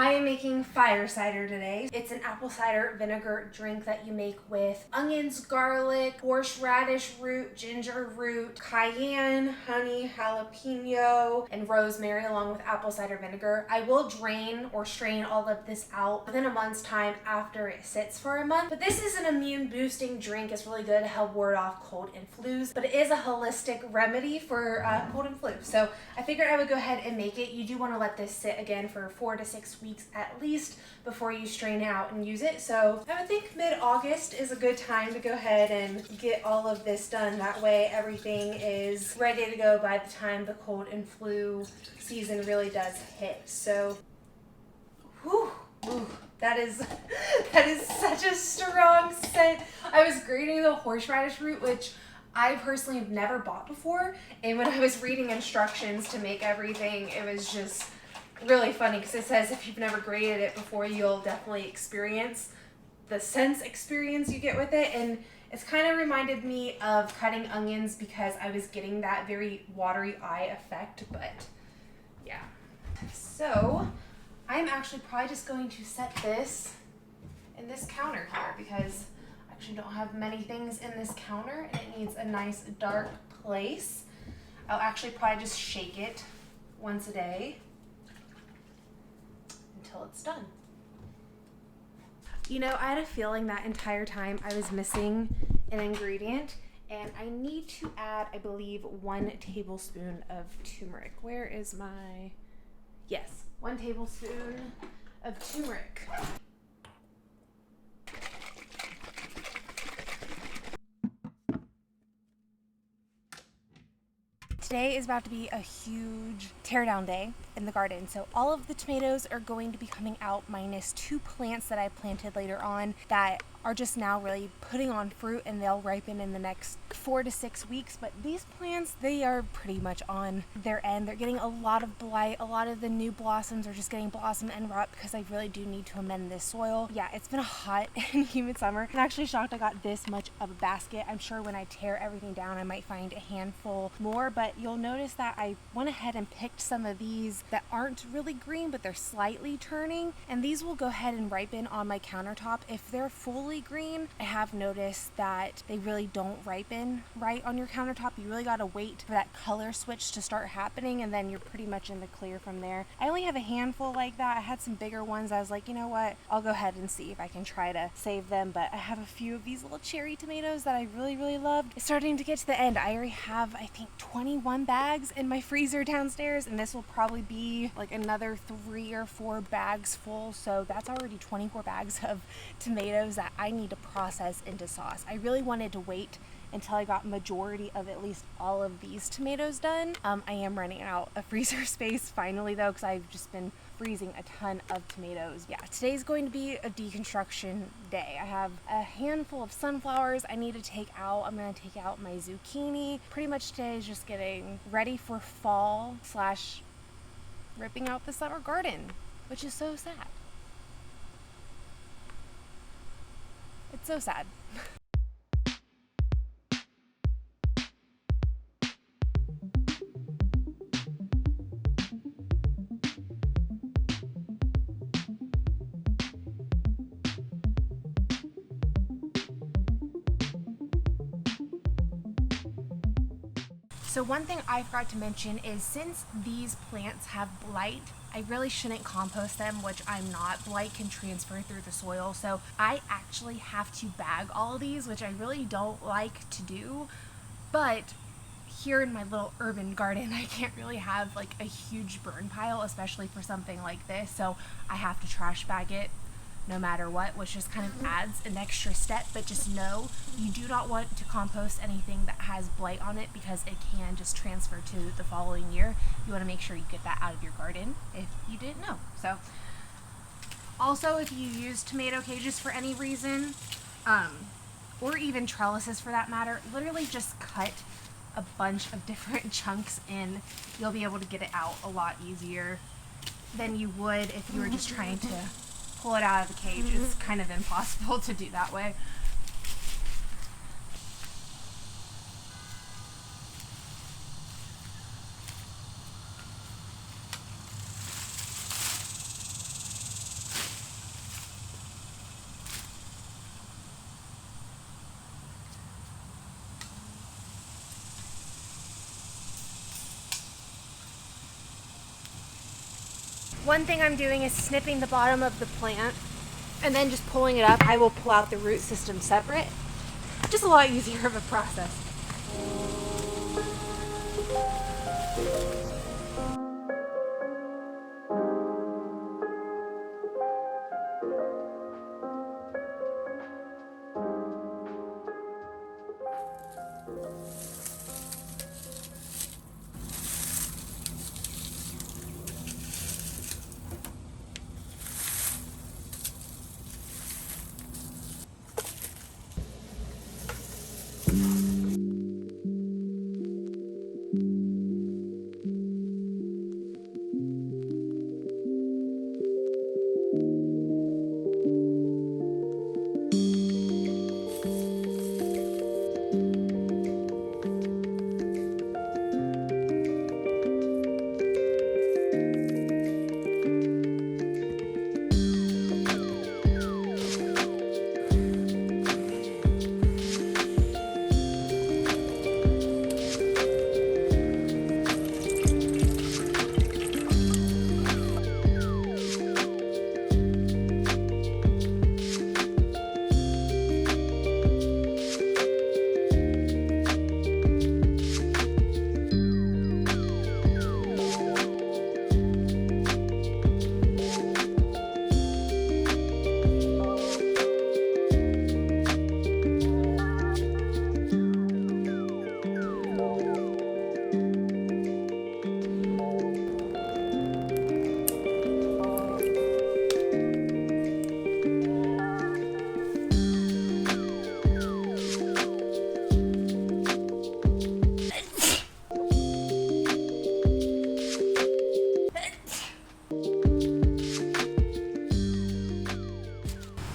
I am making fire cider today. It's an apple cider vinegar drink that you make with onions, garlic, horseradish root, ginger root, cayenne, honey, jalapeno, and rosemary along with apple cider vinegar. I will drain or strain all of this out within a month's time after it sits for a month. But this is an immune boosting drink. It's really good to help ward off cold and flus, but it is a holistic remedy for cold and flu. So I figured I would go ahead and make it. You do want to let this sit again for 4 to 6 weeks at least before you strain it out and use it. So I would think mid-August is a good time to go ahead and get all of this done. That way everything is ready to go by the time the cold and flu season really does hit. So, whew, that is such a strong scent. I was grating the horseradish root, which I personally have never bought before, and when I was reading instructions to make everything, it was just really funny because it says if you've never grated it before, you'll definitely experience the sense experience you get with it. And it's kind of reminded me of cutting onions because I was getting that very watery eye effect. But yeah, so I'm actually probably just going to set this in this counter here because I actually don't have many things in this counter and it needs a nice dark place. I'll actually probably just shake it once a day until it's done. You know, I had a feeling that entire time I was missing an ingredient, and I need to add, I believe, 1 tablespoon of turmeric. Where is my... Yes, 1 tablespoon of turmeric. Today is about to be a huge teardown day in the garden. So all of the tomatoes are going to be coming out minus 2 plants that I planted later on that are just now really putting on fruit, and they'll ripen in the next 4 to 6 weeks. But these plants, they are pretty much on their end. They're getting a lot of blight. A lot of the new blossoms are just getting blossom and rot because I really do need to amend this soil. Yeah, it's been a hot and humid summer. I'm actually shocked I got this much of a basket. I'm sure when I tear everything down, I might find a handful more, but you'll notice that I went ahead and picked some of these that aren't really green, but they're slightly turning, and these will go ahead and ripen on my countertop. If they're fully green, I have noticed that they really don't ripen right on your countertop. You really got to wait for that color switch to start happening, and then you're pretty much in the clear from there. I only have a handful like that. I had some bigger ones. I was like, you know what, I'll go ahead and see if I can try to save them. But I have a few of these little cherry tomatoes that I really loved. It's starting to get to the end. I already have, I think, 21 bags in my freezer downstairs, and this will probably be like another 3 or 4 bags full. So that's already 24 bags of tomatoes that I need to process into sauce. I really wanted to wait until I got majority of at least all of these tomatoes done. I am running out of freezer space finally though, because I've just been freezing a ton of tomatoes. Yeah, today's going to be a deconstruction day. I have a handful of sunflowers I need to take out. I'm going to take out my zucchini. Pretty much today is just getting ready for fall / ripping out the summer garden, which is so sad. It's so sad. So one thing I forgot to mention is since these plants have blight, I really shouldn't compost them, which I'm not. Blight can transfer through the soil, so I actually have to bag all of these, which I really don't like to do. But here in my little urban garden, I can't really have like a huge burn pile, especially for something like this, so I have to trash bag it no matter what, which just kind of adds an extra step. But just know you do not want to compost anything that has blight on it because it can just transfer to the following year. You want to make sure you get that out of your garden if you didn't know. So also, if you use tomato cages for any reason, or even trellises for that matter, literally just cut a bunch of different chunks in. You'll be able to get it out a lot easier than you would if you were just trying to pull it out of the cage. It's kind of impossible to do that way. One thing I'm doing is snipping the bottom of the plant and then just pulling it up. I will pull out the root system separate. Just a lot easier of a process.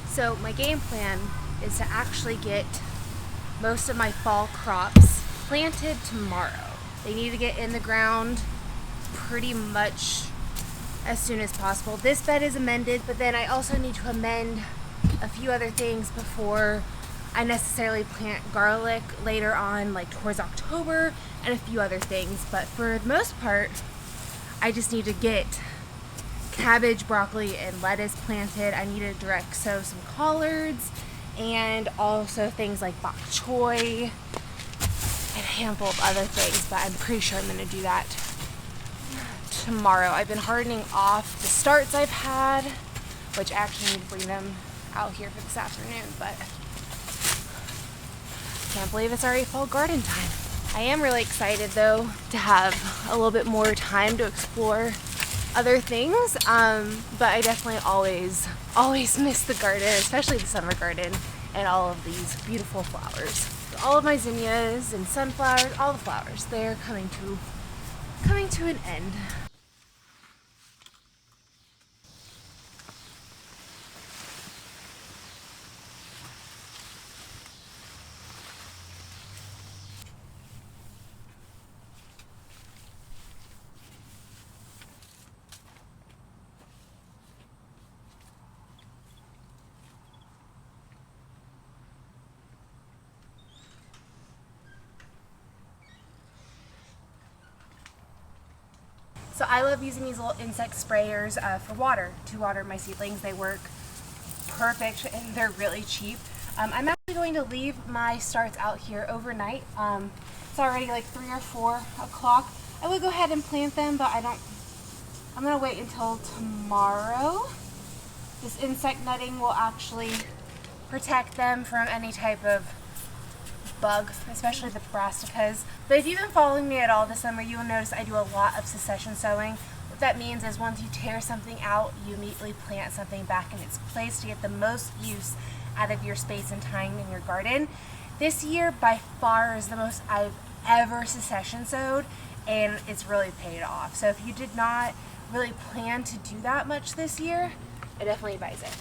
So my game plan is to actually get most of my fall crops planted tomorrow. They need to get in the ground pretty much as soon as possible. This bed is amended, but then I also need to amend a few other things before I necessarily plant garlic later on, like towards October, and a few other things. But for the most part, I just need to get cabbage, broccoli, and lettuce planted. I need to direct sow some collards and also things like bok choy and a handful of other things, but I'm pretty sure I'm going to do that tomorrow. I've been hardening off the starts I've had, which I actually need to bring them out here for this afternoon, but can't believe it's already fall garden time. I am really excited though to have a little bit more time to explore other things, but I definitely always miss the garden, especially the summer garden and all of these beautiful flowers. All of my zinnias and sunflowers, all the flowers, they're coming to an end. So I love using these little insect sprayers for water, to water my seedlings. They work perfect and they're really cheap. I'm actually going to leave my starts out here overnight. It's already like 3 or 4 o'clock. I would go ahead and plant them, but I'm gonna wait until tomorrow. This insect netting will actually protect them from any type of bug, especially the brassicas. But if you've been following me at all this summer, you will notice I do a lot of succession sowing. What that means is once you tear something out, you immediately plant something back in its place to get the most use out of your space and time in your garden. This year by far is the most I've ever succession sowed, and it's really paid off. So if you did not really plan to do that much this year, I definitely advise it.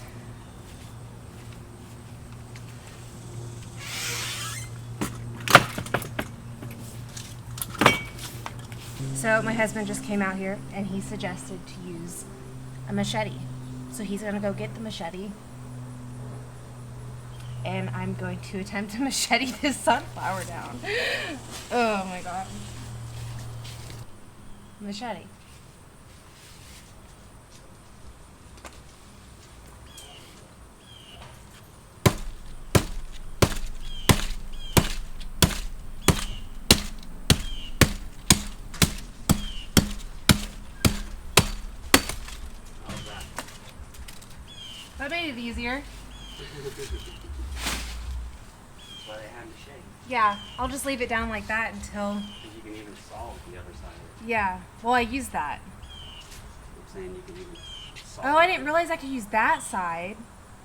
So my husband just came out here and he suggested to use a machete. So he's gonna go get the machete and I'm going to attempt to machete this sunflower down. Oh my god. Machete. made it easier. That's why they had to shake. Yeah, I'll just leave it down like that until... Because you can even solve the other side of it. Yeah, well, I used that. I'm saying you can even solve Oh, I didn't realize I could use that side.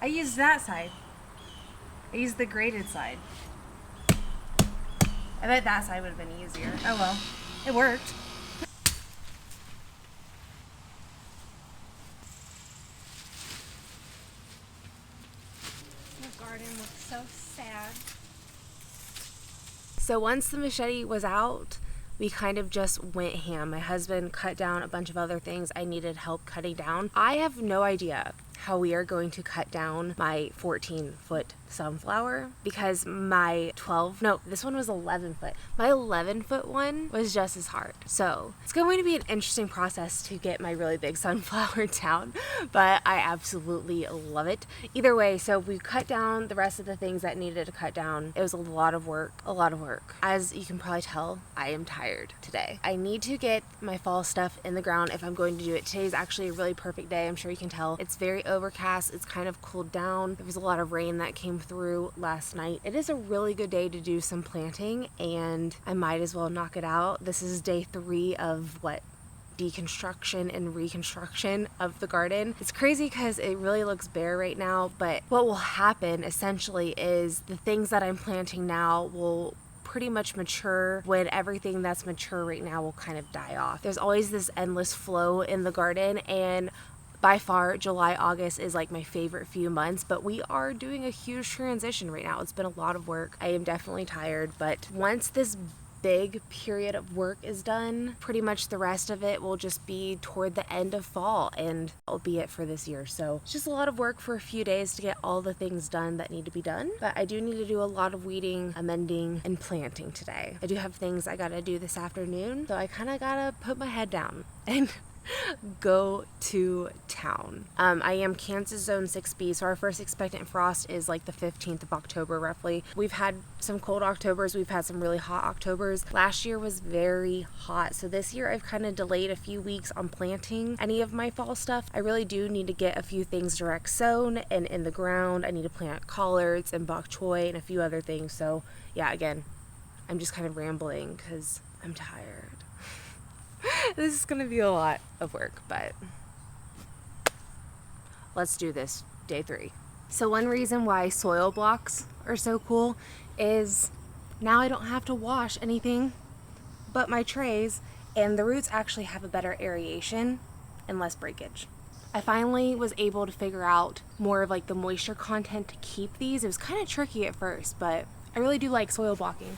I used that side. I used the graded side. I bet that side would have been easier. Oh well, it worked. The garden looks so sad. So once the machete was out, we kind of just went ham. My husband cut down a bunch of other things I needed help cutting down. I have no idea how we are going to cut down my 14-foot sunflower because my this one was 11 foot. My 11-foot one was just as hard. So it's going to be an interesting process to get my really big sunflower down, but I absolutely love it. Either way, so we cut down the rest of the things that needed to cut down. It was a lot of work. As you can probably tell, I am tired today. I need to get my fall stuff in the ground if I'm going to do it. Today's actually a really perfect day. I'm sure you can tell. It's very overcast. It's kind of cooled down. There was a lot of rain that came through last night. It is a really good day to do some planting, and I might as well knock it out. This is day 3 of deconstruction and reconstruction of the garden. It's crazy because it really looks bare right now, but what will happen essentially is the things that I'm planting now will pretty much mature when everything that's mature right now will kind of die off. There's always this endless flow in the garden, and by far, July, August is like my favorite few months, but we are doing a huge transition right now. It's been a lot of work. I am definitely tired, but once this big period of work is done, pretty much the rest of it will just be toward the end of fall, and that'll be it for this year. So it's just a lot of work for a few days to get all the things done that need to be done, but I do need to do a lot of weeding, amending, and planting today. I do have things I gotta do this afternoon, so I kind of gotta put my head down and go to town. I am Kansas Zone 6B, so our first expected frost is like the 15th of October roughly. We've had some cold Octobers, we've had some really hot Octobers. Last year was very hot, so this year I've kind of delayed a few weeks on planting any of my fall stuff. I really do need to get a few things direct sown and in the ground. I need to plant collards and bok choy and a few other things. So yeah, again, I'm just kind of rambling because I'm tired. This is gonna be a lot of work, but let's do this. Day 3. So one reason why soil blocks are so cool is now I don't have to wash anything but my trays, and the roots actually have a better aeration and less breakage. I finally was able to figure out more of like the moisture content to keep these. It was kind of tricky at first, but I really do like soil blocking.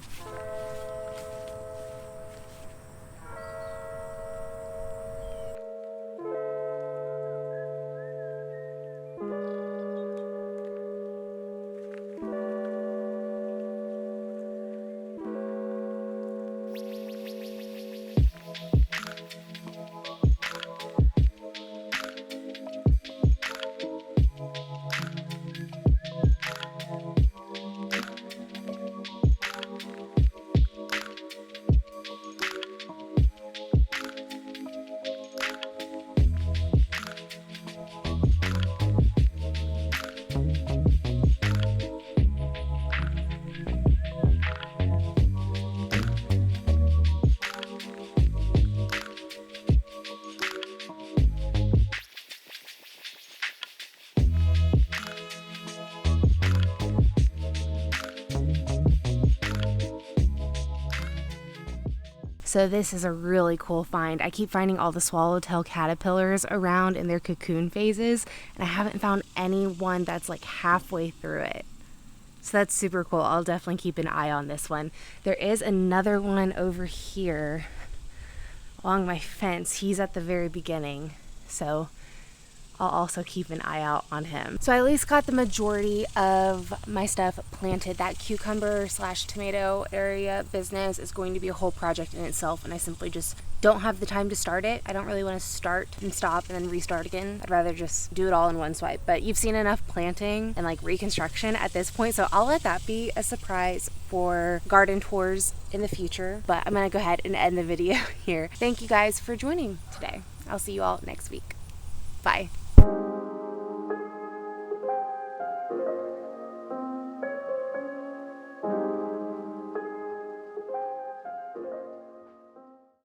So this is a really cool find. I keep finding all the swallowtail caterpillars around in their cocoon phases, and I haven't found any one that's like halfway through it. So that's super cool. I'll definitely keep an eye on this one. There is another one over here along my fence. He's at the very beginning, so I'll also keep an eye out on him. So I at least got the majority of my stuff planted. That cucumber / tomato area business is going to be a whole project in itself, and I simply just don't have the time to start it. I don't really want to start and stop and then restart again. I'd rather just do it all in one swipe. But you've seen enough planting and like reconstruction at this point, so I'll let that be a surprise for garden tours in the future. But I'm gonna go ahead and end the video here. Thank you guys for joining today. I'll see you all next week. Bye.